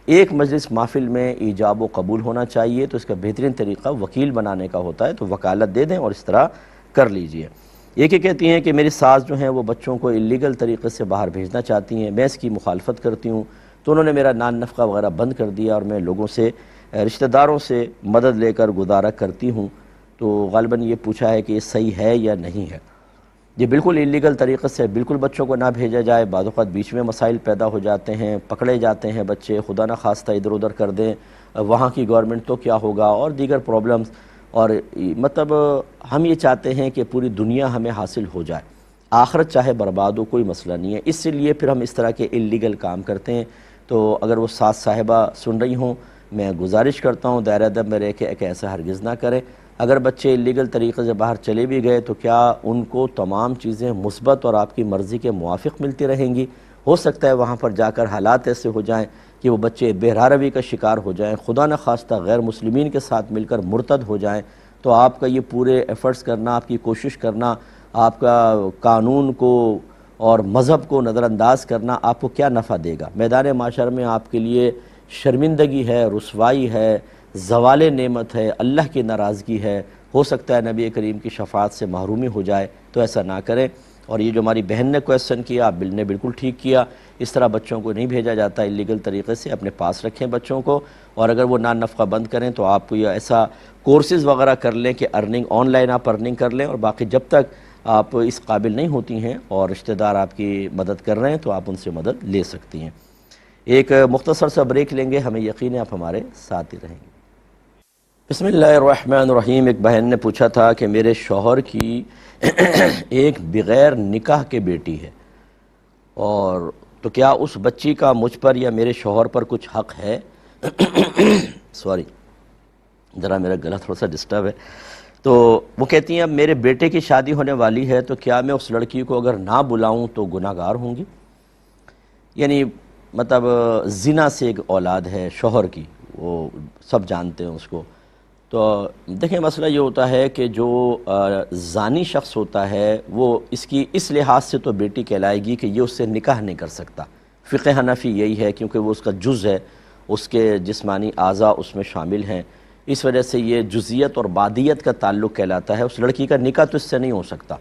ایک مجلس محفل میں ایجاب و قبول ہونا چاہیے. تو اس کا بہترین طریقہ وکیل بنانے کا ہوتا ہے، تو وکالت دے دیں اور اس طرح کر لیجئے. یہ کہتی ہیں کہ میری ساس جو ہیں وہ بچوں کو اللیگل طریقے سے باہر بھیجنا چاہتی ہیں، میں اس کی مخالفت کرتی ہوں، تو انہوں نے میرا نان نفقہ وغیرہ بند کر دیا اور میں لوگوں سے، رشتہ داروں سے مدد لے کر گزارا کرتی ہوں. تو غالباً یہ پوچھا ہے کہ یہ صحیح ہے یا نہیں ہے. یہ بالکل اللیگل طریقے سے بالکل بچوں کو نہ بھیجا جائے. بعض اوقات بیچ میں مسائل پیدا ہو جاتے ہیں، پکڑے جاتے ہیں بچے، خدا نہ خواستہ ادھر ادھر کر دیں، وہاں کی گورنمنٹ تو کیا ہوگا، اور دیگر پرابلمز، اور مطلب ہم یہ چاہتے ہیں کہ پوری دنیا ہمیں حاصل ہو جائے، آخرت چاہے برباد ہو کوئی مسئلہ نہیں ہے، اس لیے پھر ہم اس طرح کے اللیگل کام کرتے ہیں۔ تو اگر وہ ساتھ صاحبہ سن رہی ہوں، میں گزارش کرتا ہوں دائرہ ادب میں رہ کے ایک ایسا ہرگز نہ کریں۔ اگر بچے اللیگل طریقے سے باہر چلے بھی گئے تو کیا ان کو تمام چیزیں مثبت اور آپ کی مرضی کے موافق ملتی رہیں گی؟ ہو سکتا ہے وہاں پر جا کر حالات ایسے ہو جائیں کہ وہ بچے بہراروی کا شکار ہو جائیں، خدا نخواستہ غیر مسلمین کے ساتھ مل کر مرتد ہو جائیں، تو آپ کا یہ پورے ایفرٹس کرنا، آپ کی کوشش کرنا، آپ کا قانون کو اور مذہب کو نظر انداز کرنا آپ کو کیا نفع دے گا؟ میدان معاشر میں آپ کے لیے شرمندگی ہے، رسوائی ہے، زوال نعمت ہے، اللہ کی ناراضگی ہے، ہو سکتا ہے نبی کریم کی شفاعت سے محرومی ہو جائے، تو ایسا نہ کریں۔ اور یہ جو ہماری بہن نے کویسچن کیا، آپ نے بالکل ٹھیک کیا، اس طرح بچوں کو نہیں بھیجا جاتا اللیگل طریقے سے، اپنے پاس رکھیں بچوں کو، اور اگر وہ نان نفقہ بند کریں تو آپ کو یہ ایسا کورسز وغیرہ کر لیں کہ ارننگ آن لائن آپ ارننگ کر لیں، اور باقی جب تک آپ اس قابل نہیں ہوتی ہیں اور رشتہ دار آپ کی مدد کر رہے ہیں تو آپ ان سے مدد لے سکتی ہیں۔ ایک مختصر سا بریک لیں گے، ہمیں یقین ہے آپ ہمارے ساتھ ہی رہیں گے۔ بسم اللہ الرحمن الرحیم۔ ایک بہن نے پوچھا تھا کہ میرے شوہر کی ایک بغیر نکاح کے بیٹی ہے، اور تو کیا اس بچی کا مجھ پر یا میرے شوہر پر کچھ حق ہے؟ سوری، ذرا میرا گلا تھوڑا سا ڈسٹرب ہے۔ تو وہ کہتی ہیں اب میرے بیٹے کی شادی ہونے والی ہے، تو کیا میں اس لڑکی کو اگر نہ بلاؤں تو گناہ گار ہوں گی؟ یعنی مطلب زنا سے ایک اولاد ہے شوہر کی، وہ سب جانتے ہیں اس کو۔ تو دیکھیں مسئلہ یہ ہوتا ہے کہ جو زانی شخص ہوتا ہے وہ اس کی اس لحاظ سے تو بیٹی کہلائے گی کہ یہ اس سے نکاح نہیں کر سکتا۔ فقہ حنفی یہی ہے، کیونکہ وہ اس کا جز ہے، اس کے جسمانی اعضاء اس میں شامل ہیں، اس وجہ سے یہ جزیت اور بادیت کا تعلق کہلاتا ہے۔ اس لڑکی کا نکاح تو اس سے نہیں ہو سکتا،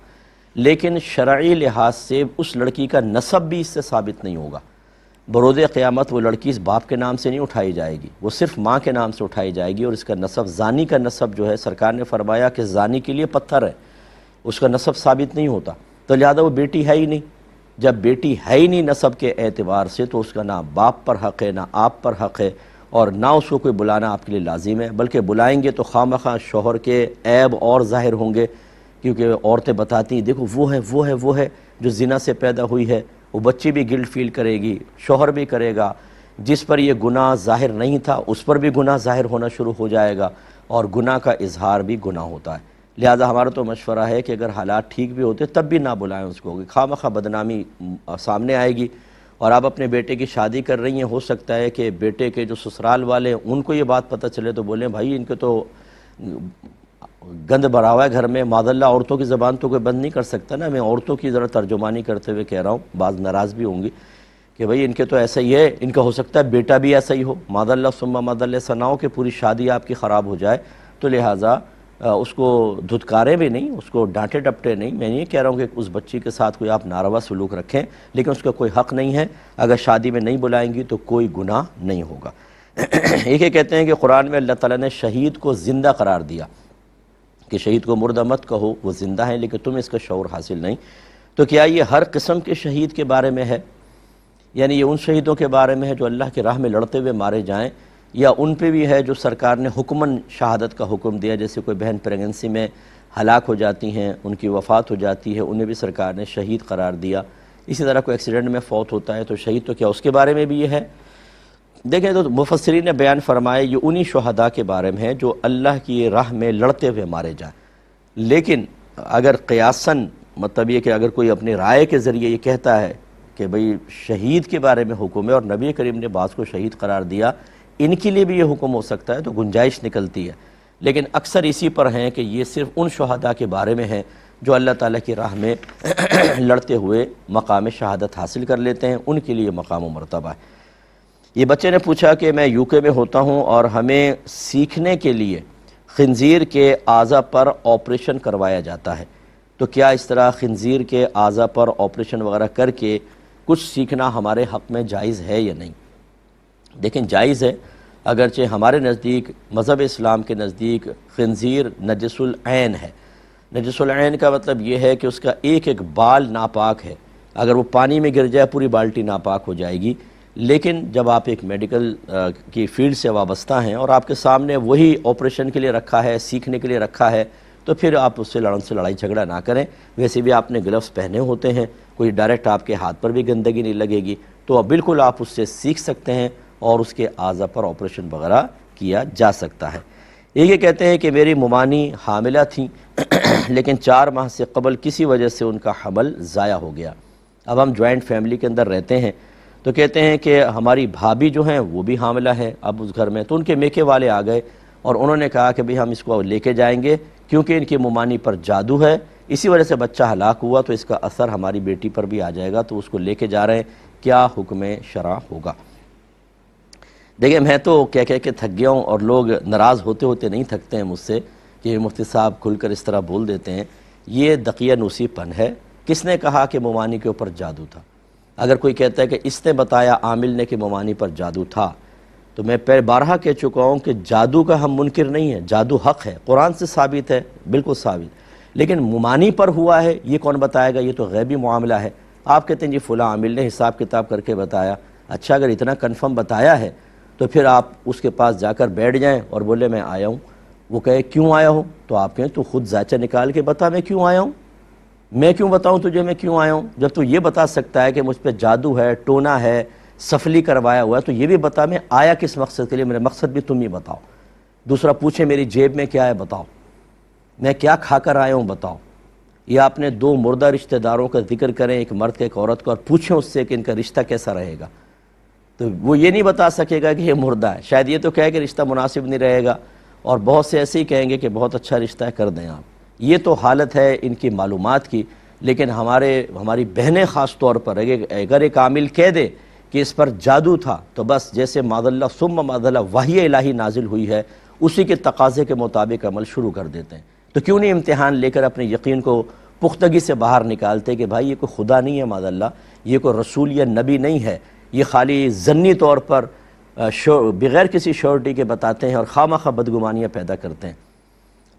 لیکن شرعی لحاظ سے اس لڑکی کا نسب بھی اس سے ثابت نہیں ہوگا۔ بروز قیامت وہ لڑکی اس باپ کے نام سے نہیں اٹھائی جائے گی، وہ صرف ماں کے نام سے اٹھائی جائے گی، اور اس کا نسب، زانی کا نسب جو ہے، سرکار نے فرمایا کہ زانی کے لیے پتھر ہے، اس کا نسب ثابت نہیں ہوتا، تو لہذا وہ بیٹی ہے ہی نہیں۔ جب بیٹی ہے ہی نہیں نسب کے اعتبار سے، تو اس کا نہ باپ پر حق ہے، نہ آپ پر حق ہے، اور نہ اس کو کوئی بلانا آپ کے لیے لازم ہے، بلکہ بلائیں گے تو خواہ شوہر کے عیب اور ظاہر ہوں گے، کیونکہ عورتیں بتاتی ہیں دیکھو وہ ہے جو زنا سے پیدا ہوئی ہے، وہ بچی بھی گلٹ فیل کرے گی، شوہر بھی کرے گا، جس پر یہ گناہ ظاہر نہیں تھا اس پر بھی گناہ ظاہر ہونا شروع ہو جائے گا، اور گناہ کا اظہار بھی گناہ ہوتا ہے۔ لہذا ہمارا تو مشورہ ہے کہ اگر حالات ٹھیک بھی ہوتے تب بھی نہ بلائیں اس کو، خواہ بدنامی سامنے آئے گی۔ اور آپ اپنے بیٹے کی شادی کر رہی ہیں، ہو سکتا ہے کہ بیٹے کے جو سسرال والے ہیں ان کو یہ بات پتہ چلے تو بولیں بھائی ان کے تو گند بھرا ہوا ہے گھر میں، معاذ اللہ عورتوں کی زبان تو کوئی بند نہیں کر سکتا نا، میں عورتوں کی ذرا ترجمانی کرتے ہوئے کہہ رہا ہوں، بعض ناراض بھی ہوں گی کہ بھئی ان کے تو ایسا ہی ہے، ان کا ہو سکتا ہے بیٹا بھی ایسا ہی ہو، معاذ اللہ ثم معاذ اللہ، ایسا نہ ہو کہ پوری شادی آپ کی خراب ہو جائے۔ تو لہٰذا اس کو دھتکاریں بھی نہیں، اس کو ڈانٹے ڈپٹے نہیں۔ میں نہیں کہہ رہا ہوں کہ اس بچی کے ساتھ کوئی آپ ناروا سلوک رکھیں، لیکن اس کا کوئی حق نہیں ہے، اگر شادی میں نہیں بلائیں گی تو کوئی گناہ نہیں ہوگا۔ ایک یہ کہتے ہیں کہ قرآن میں اللہ تعالیٰ نے شہید کو زندہ قرار دیا کہ شہید کو مردہ مت کہو، وہ زندہ ہیں لیکن تمہیں اس کا شعور حاصل نہیں۔ تو کیا یہ ہر قسم کے شہید کے بارے میں ہے؟ یعنی یہ ان شہیدوں کے بارے میں ہے جو اللہ کی راہ میں لڑتے ہوئے مارے جائیں، یا ان پہ بھی ہے جو سرکار نے حکماً شہادت کا حکم دیا، جیسے کوئی بہن پریگنسی میں ہلاک ہو جاتی ہیں، ان کی وفات ہو جاتی ہے، انہیں بھی سرکار نے شہید قرار دیا۔ اسی طرح کوئی ایکسیڈنٹ میں فوت ہوتا ہے تو شہید، تو کیا اس کے بارے میں بھی یہ ہے؟ دیکھیں تو مفسرین نے بیان فرمائے یہ انہی شہداء کے بارے میں ہے جو اللہ کی راہ میں لڑتے ہوئے مارے جائیں۔ لیکن اگر قیاساً مطلب یہ کہ اگر کوئی اپنی رائے کے ذریعے یہ کہتا ہے کہ بھئی شہید کے بارے میں حکم ہے اور نبی کریم نے بعض کو شہید قرار دیا، ان کے لیے بھی یہ حکم ہو سکتا ہے، تو گنجائش نکلتی ہے، لیکن اکثر اسی پر ہیں کہ یہ صرف ان شہداء کے بارے میں ہے جو اللہ تعالیٰ کی راہ میں لڑتے ہوئے مقام شہادت حاصل کر لیتے ہیں، ان کے لیے مقام و مرتبہ ہے۔ یہ بچے نے پوچھا کہ میں UK میں ہوتا ہوں اور ہمیں سیکھنے کے لیے خنزیر کے اعضاء پر آپریشن کروایا جاتا ہے، تو کیا اس طرح خنزیر کے اعضاء پر آپریشن وغیرہ کر کے کچھ سیکھنا ہمارے حق میں جائز ہے یا نہیں؟ دیکھیں جائز ہے، اگرچہ ہمارے نزدیک مذہب اسلام کے نزدیک خنزیر نجس العین ہے۔ نجس العین کا مطلب یہ ہے کہ اس کا ایک ایک بال ناپاک ہے، اگر وہ پانی میں گر جائے پوری بالٹی ناپاک ہو جائے گی، لیکن جب آپ ایک میڈیکل کی فیلڈ سے وابستہ ہیں اور آپ کے سامنے وہی آپریشن کے لیے رکھا ہے، سیکھنے کے لیے رکھا ہے، تو پھر آپ اس سے لڑائی جھگڑا نہ کریں۔ ویسے بھی آپ نے گلوز پہنے ہوتے ہیں، کوئی ڈائریکٹ آپ کے ہاتھ پر بھی گندگی نہیں لگے گی، تو بالکل آپ اس سے سیکھ سکتے ہیں اور اس کے اعضاء پر آپریشن وغیرہ کیا جا سکتا ہے۔ یہ کہتے ہیں کہ میری ممانی حاملہ تھیں لیکن 4 ماہ سے قبل کسی وجہ سے ان کا حمل ضائع ہو گیا۔ اب ہم جوائنٹ فیملی کے اندر رہتے ہیں، تو کہتے ہیں کہ ہماری بھابھی جو ہیں وہ بھی حاملہ ہے اب اس گھر میں، تو ان کے میکے والے آ گئے اور انہوں نے کہا کہ بھئی ہم اس کو لے کے جائیں گے کیونکہ ان کی ممانی پر جادو ہے، اسی وجہ سے بچہ ہلاک ہوا تو اس کا اثر ہماری بیٹی پر بھی آ جائے گا، تو اس کو لے کے جا رہے ہیں، کیا حکم شرع ہوگا؟ دیکھیں میں تو کہہ کے تھک گیا ہوں، اور لوگ ناراض ہوتے ہوتے نہیں تھکتے ہیں مجھ سے کہ مفتی صاحب کھل کر اس طرح بول دیتے ہیں۔ یہ دقیہ نوسی پن ہے۔ کس نے کہا کہ ممانی کے اوپر جادو تھا؟ اگر کوئی کہتا ہے کہ اس نے بتایا عامل نے کہ ممانی پر جادو تھا، تو میں بارہا کہہ چکا ہوں کہ جادو کا ہم منکر نہیں ہے، جادو حق ہے، قرآن سے ثابت ہے، بالکل ثابت، لیکن ممانی پر ہوا ہے یہ کون بتائے گا؟ یہ تو غیبی معاملہ ہے۔ آپ کہتے ہیں جی فلاں عامل نے حساب کتاب کر کے بتایا۔ اچھا اگر اتنا کنفرم بتایا ہے تو پھر آپ اس کے پاس جا کر بیٹھ جائیں اور بولے میں آیا ہوں، وہ کہے کیوں آیا ہوں، تو آپ کہیں تو خود ذائچہ نکال کے بتا میں کیوں آیا ہوں، میں کیوں بتاؤں تجھے میں کیوں آیا ہوں؟ جب تو یہ بتا سکتا ہے کہ مجھ پہ جادو ہے، ٹونا ہے، سفلی کروایا ہوا ہے، تو یہ بھی بتا میں آیا کس مقصد کے لیے، میرا مقصد بھی تم ہی بتاؤ۔ دوسرا پوچھے میری جیب میں کیا ہے بتاؤ، میں کیا کھا کر آیا ہوں بتاؤ۔ یا اپنے 2 مردہ رشتہ داروں کا ذکر کریں، ایک مرد کا ایک عورت کا، اور پوچھیں اس سے کہ ان کا رشتہ کیسا رہے گا، تو وہ یہ نہیں بتا سکے گا کہ یہ مردہ ہے، شاید یہ تو کہے کہ رشتہ مناسب نہیں رہے گا، اور بہت سے ایسے ہی کہیں گے کہ بہت اچھا رشتہ ہے کر دیں آپ۔ یہ تو حالت ہے ان کی معلومات کی، لیکن ہماری بہنیں خاص طور پر اگر ایک عامل کہہ دے کہ اس پر جادو تھا، تو بس جیسے معاذ اللہ ثم معاذ اللہ وحی الہی نازل ہوئی ہے اسی کے تقاضے کے مطابق عمل شروع کر دیتے ہیں۔ تو کیوں نہیں امتحان لے کر اپنے یقین کو پختگی سے باہر نکالتے کہ بھائی یہ کوئی خدا نہیں ہے معاذ اللہ، یہ کوئی رسول یا نبی نہیں ہے، یہ خالی ضنی طور پر بغیر کسی شورٹی کے بتاتے ہیں اور خواہ بدگمانیاں پیدا کرتے ہیں۔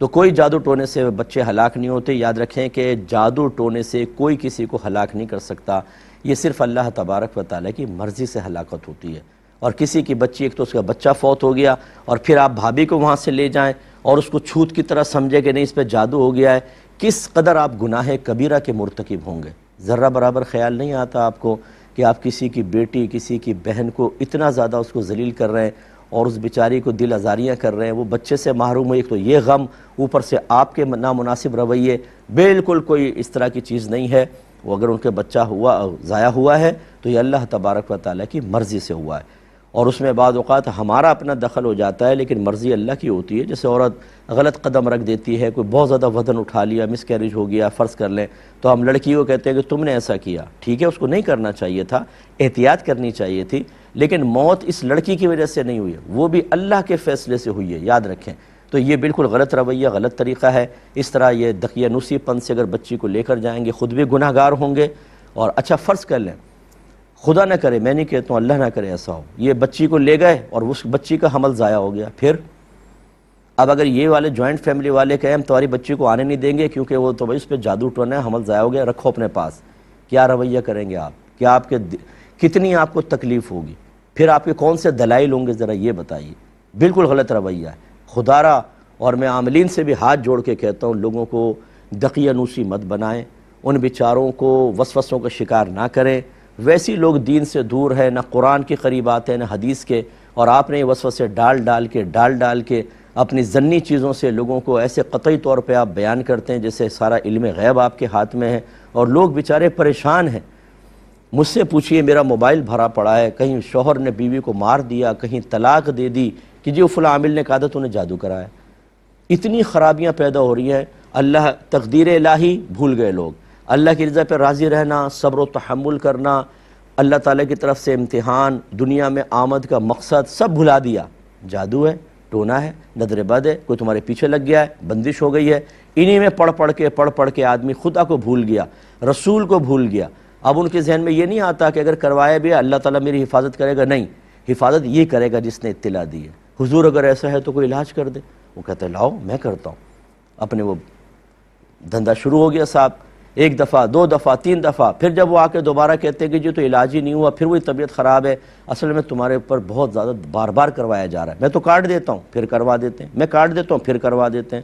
تو کوئی جادو ٹونے سے بچے ہلاک نہیں ہوتے۔ یاد رکھیں کہ جادو ٹونے سے کوئی کسی کو ہلاک نہیں کر سکتا، یہ صرف اللہ تبارک و تعالیٰ کی مرضی سے ہلاکت ہوتی ہے۔ اور کسی کی بچی، ایک تو اس کا بچہ فوت ہو گیا، اور پھر آپ بھابھی کو وہاں سے لے جائیں اور اس کو چھوت کی طرح سمجھے کہ نہیں اس پہ جادو ہو گیا ہے، کس قدر آپ گناہ کبیرہ کے مرتکب ہوں گے۔ ذرہ برابر خیال نہیں آتا آپ کو کہ آپ کسی کی بیٹی، کسی کی بہن کو اتنا زیادہ اس کو ذلیل کر رہے ہیں اور اس بیچاری کو دل آزاریاں کر رہے ہیں، وہ بچے سے محروم ہوئی، ایک تو یہ غم، اوپر سے آپ کے نامناسب رویے، بالکل کوئی اس طرح کی چیز نہیں ہے۔ وہ اگر ان کے بچہ ضائع ہوا ہے تو یہ اللہ تبارک و تعالیٰ کی مرضی سے ہوا ہے، اور اس میں بعض اوقات ہمارا اپنا دخل ہو جاتا ہے، لیکن مرضی اللہ کی ہوتی ہے۔ جیسے عورت غلط قدم رکھ دیتی ہے، کوئی بہت زیادہ وزن اٹھا لیا، مس کیریج ہو گیا فرض کر لیں، تو ہم لڑکی کو کہتے ہیں کہ تم نے ایسا کیا، ٹھیک ہے اس کو نہیں کرنا چاہیے تھا، احتیاط کرنی چاہیے تھی، لیکن موت اس لڑکی کی وجہ سے نہیں ہوئی ہے، وہ بھی اللہ کے فیصلے سے ہوئی ہے، یاد رکھیں۔ تو یہ بالکل غلط رویہ، غلط طریقہ ہے۔ اس طرح یہ دقیہ نوسی پن سے اگر بچی کو لے کر جائیں گے خود بھی گناہ گار ہوں گے۔ اور اچھا فرض کر لیں، خدا نہ کرے، میں نہیں کہتا ہوں اللہ نہ کرے ایسا ہو، یہ بچی کو لے گئے اور اس بچی کا حمل ضائع ہو گیا، پھر اب اگر یہ والے جوائنٹ فیملی والے کہیں ہم تمہاری بچی کو آنے نہیں دیں گے کیونکہ وہ تو بھائی اس پہ جادو ٹونا ہے، حمل ضائع ہو گیا، رکھو اپنے پاس، کیا رویہ کریں گے آپ؟ کیا آپ کے کتنی آپ کو تکلیف ہوگی؟ پھر آپ کے کون سے دلائل ہوں گے ذرا یہ بتائیے۔ بالکل غلط رویہ ہے خدا را۔ اور میں عاملین سے بھی ہاتھ جوڑ کے کہتا ہوں لوگوں کو دقیہ نوسی مت بنائیں، ان بیچاروں کو وسوسوں کا شکار نہ کریں۔ ویسی لوگ دین سے دور ہیں، نہ قرآن کے قریب آتے ہیں نہ حدیث کے، اور آپ نے یہ وسوسے ڈال کے اپنی ضنی چیزوں سے لوگوں کو ایسے قطعی طور پہ آپ بیان کرتے ہیں جیسے سارا علم غیب آپ کے ہاتھ میں ہے، اور لوگ بیچارے پریشان ہیں۔ مجھ سے پوچھئے میرا موبائل بھرا پڑا ہے، کہیں شوہر نے بیوی کو مار دیا، کہیں طلاق دے دی کہ جی وہ فلاں عامل نے کہا تھا تو نے جادو کرایا۔ اتنی خرابیاں پیدا ہو رہی ہیں، اللہ تقدیر الہی بھول گئے لوگ، اللہ کی رضا پہ راضی رہنا، صبر و تحمل کرنا، اللہ تعالیٰ کی طرف سے امتحان، دنیا میں آمد کا مقصد سب بھلا دیا۔ جادو ہے، ٹونا ہے، نظر بد ہے، کوئی تمہارے پیچھے لگ گیا ہے، بندش ہو گئی ہے، انہی میں پڑھ کے آدمی خدا کو بھول گیا، رسول کو بھول گیا۔ اب ان کے ذہن میں یہ نہیں آتا کہ اگر کروایا بھی اللہ تعالیٰ میری حفاظت کرے گا، نہیں، حفاظت یہ کرے گا جس نے اطلاع دی ہے۔ حضور اگر ایسا ہے تو کوئی علاج کر دے، وہ کہتے ہیں لاؤ میں کرتا ہوں۔ اپنے وہ دھندا شروع ہو گیا صاحب، ایک دفعہ، دو دفعہ، تین دفعہ، پھر جب وہ آ کے دوبارہ کہتے ہیں کہ جی تو علاج ہی نہیں ہوا، پھر وہی طبیعت خراب ہے، اصل میں تمہارے اوپر بہت زیادہ بار بار کروایا جا رہا ہے، میں تو کاٹ دیتا ہوں پھر کروا دیتے ہیں، میں کاٹ دیتا ہوں پھر کروا دیتے ہیں،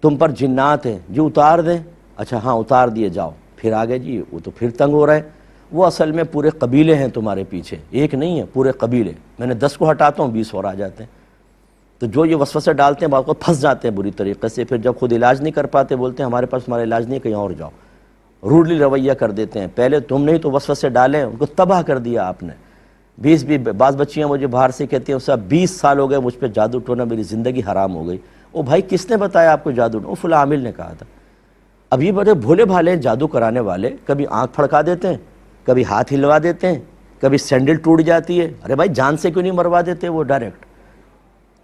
تم پر جنات ہیں جی اتار دیں، اچھا ہاں اتار دیے جاؤ، پھر آگے جی وہ تو پھر تنگ ہو رہا ہے، وہ اصل میں پورے قبیلے ہیں تمہارے پیچھے، ایک نہیں ہے پورے قبیلے، میں نے 10 کو ہٹاتا ہوں 20 اور آ جاتے ہیں، تو جو یہ وسوسے ڈالتے ہیں بعض کو پھنس جاتے ہیں بری طریقے سے، پھر جب خود علاج نہیں کر پاتے بولتے ہیں ہمارے پاس ہمارا علاج نہیں ہے کہیں اور جاؤ، روڈلی رویہ کر دیتے ہیں، پہلے تم نے ہی تو وسوسے ڈالے ان کو تباہ کر دیا آپ نے۔ بعض بچیاں مجھے باہر سے کہتی ہیں صاحب 20 سال ہو گئے مجھ پہ جادو ٹونا، میری زندگی حرام ہو گئی۔ او بھائی کس نے بتایا آپ کو جادو ٹونا؟ فلاں عامل نے کہا تھا۔ اب یہ بڑے بھولے بھالے جادو کرانے والے کبھی آنکھ پھڑکا دیتے ہیں، کبھی ہاتھ ہلوا دیتے ہیں، کبھی سینڈل ٹوٹ جاتی ہے، ارے بھائی جان سے کیوں نہیں مروا دیتے وہ ڈائریکٹ؟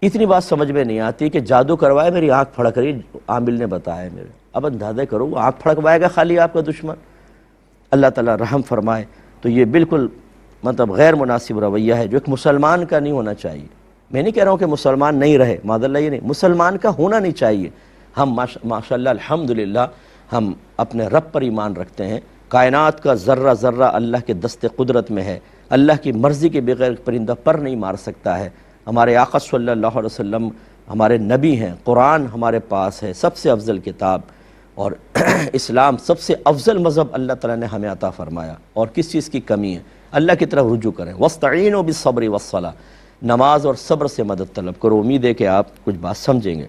اتنی بات سمجھ میں نہیں آتی کہ جادو کروائے میری آنکھ پھڑک رہی، عامل نے بتایا میرے، اب اندازہ کرو وہ آنکھ پھڑکوائے گا خالی آپ کا دشمن؟ اللہ تعالیٰ رحم فرمائے۔ تو یہ بالکل مطلب غیر مناسب رویہ ہے جو ایک مسلمان کا نہیں ہونا چاہیے۔ میں نہیں کہہ رہا ہوں کہ مسلمان نہیں رہے، معاذ اللہ یہ نہیں، مسلمان کا ہونا نہیں چاہیے۔ ہم ماشاءاللہ الحمدللہ ہم اپنے رب پر ایمان رکھتے ہیں، کائنات کا ذرہ ذرہ اللہ کے دست قدرت میں ہے، اللہ کی مرضی کے بغیر پرندہ پر نہیں مار سکتا ہے، ہمارے آقا صلی اللہ علیہ وسلم ہمارے نبی ہیں، قرآن ہمارے پاس ہے، سب سے افضل کتاب، اور اسلام سب سے افضل مذہب اللہ تعالیٰ نے ہمیں عطا فرمایا، اور کس چیز کی کمی ہے؟ اللہ کی طرف رجوع کریں، وَاسْتَعِينُوا بِالصَّبْرِ وَالصَّلَاةِ، نماز اور صبر سے مدد طلب کرو۔ امید ہے کہ آپ کچھ بات سمجھیں گے۔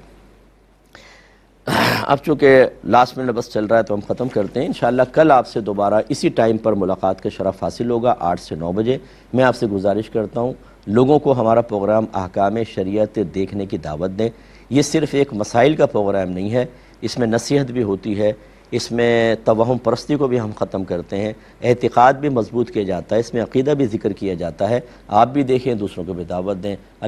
اب چونکہ لاسٹ منٹ بس چل رہا ہے تو ہم ختم کرتے ہیں، انشاءاللہ کل آپ سے دوبارہ اسی ٹائم پر ملاقات کا شرف حاصل ہوگا 8 سے 9 بجے۔ میں آپ سے گزارش کرتا ہوں لوگوں کو ہمارا پروگرام احکام شریعت دیکھنے کی دعوت دیں۔ یہ صرف ایک مسائل کا پروگرام نہیں ہے، اس میں نصیحت بھی ہوتی ہے، اس میں توہم پرستی کو بھی ہم ختم کرتے ہیں، اعتقاد بھی مضبوط کیا جاتا ہے، اس میں عقیدہ بھی ذکر کیا جاتا ہے۔ آپ بھی دیکھیں، دوسروں کو بھی دعوت دیں۔